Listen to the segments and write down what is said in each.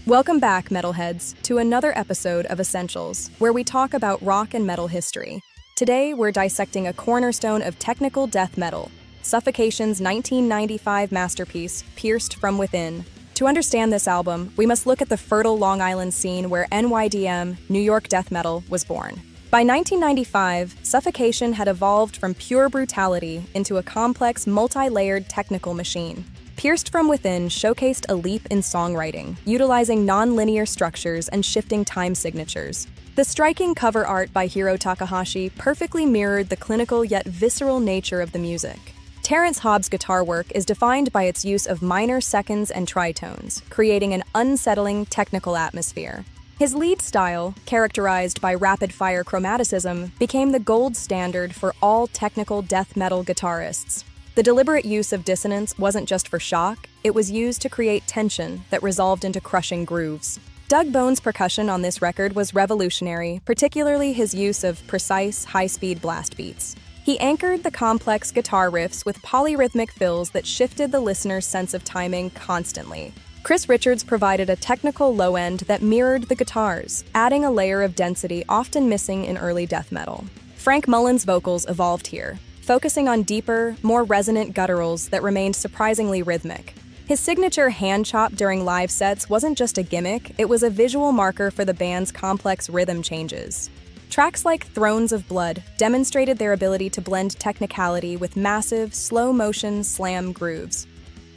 Welcome back, metalheads, to another episode of Essentials, where we talk about rock and metal history. Today, we're dissecting a cornerstone of technical death metal, Suffocation's 1995 masterpiece, Pierced from Within. To understand this album, we must look at the fertile Long Island scene where NYDM, New York death metal, was born. By 1995, Suffocation had evolved from pure brutality into a complex, multi-layered technical machine. Pierced from Within showcased a leap in songwriting, utilizing non-linear structures and shifting time signatures. The striking cover art by Hiro Takahashi perfectly mirrored the clinical yet visceral nature of the music. Terrence Hobbs' guitar work is defined by its use of minor seconds and tritones, creating an unsettling technical atmosphere. His lead style, characterized by rapid-fire chromaticism, became the gold standard for all technical death metal guitarists. The deliberate use of dissonance wasn't just for shock, it was used to create tension that resolved into crushing grooves. Doug Bone's percussion on this record was revolutionary, particularly his use of precise, high-speed blast beats. He anchored the complex guitar riffs with polyrhythmic fills that shifted the listener's sense of timing constantly. Chris Richards provided a technical low end that mirrored the guitars, adding a layer of density often missing in early death metal. Frank Mullen's vocals evolved here, focusing on deeper, more resonant gutturals that remained surprisingly rhythmic. His signature hand chop during live sets wasn't just a gimmick, it was a visual marker for the band's complex rhythm changes. Tracks like Thrones of Blood demonstrated their ability to blend technicality with massive, slow-motion slam grooves.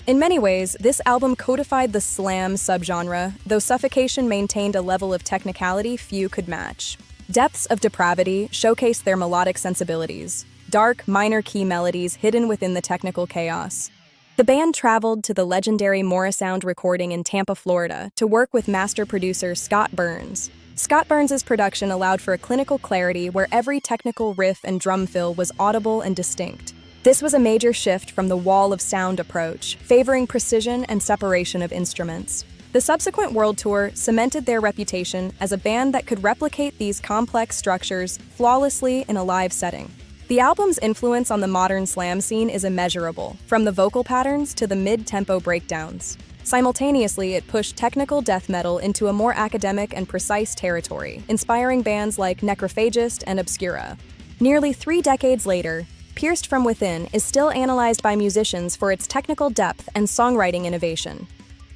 In many ways, this album codified the slam subgenre, though Suffocation maintained a level of technicality few could match. Depths of Depravity showcased their melodic sensibilities, dark, minor key melodies hidden within the technical chaos. The band traveled to the legendary Morrisound recording in Tampa, Florida, to work with master producer Scott Burns. Scott Burns' production allowed for a clinical clarity where every technical riff and drum fill was audible and distinct. This was a major shift from the wall of sound approach, favoring precision and separation of instruments. The subsequent world tour cemented their reputation as a band that could replicate these complex structures flawlessly in a live setting. The album's influence on the modern slam scene is immeasurable, from the vocal patterns to the mid-tempo breakdowns. Simultaneously, it pushed technical death metal into a more academic and precise territory, inspiring bands like Necrophagist and Obscura. Nearly 3 decades later, Pierced from Within is still analyzed by musicians for its technical depth and songwriting innovation.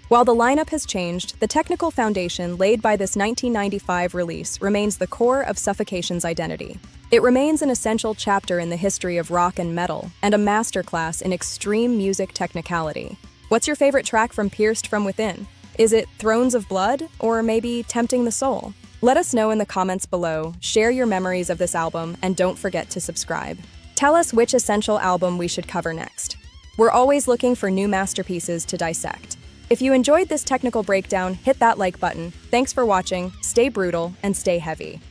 While the lineup has changed, the technical foundation laid by this 1995 release remains the core of Suffocation's identity. It remains an essential chapter in the history of rock and metal, and a masterclass in extreme music technicality. What's your favorite track from Pierced from Within? Is it Thrones of Blood, or maybe Tempting the Soul? Let us know in the comments below, share your memories of this album, and don't forget to subscribe. Tell us which essential album we should cover next. We're always looking for new masterpieces to dissect. If you enjoyed this technical breakdown, hit that like button. Thanks for watching, stay brutal, and stay heavy.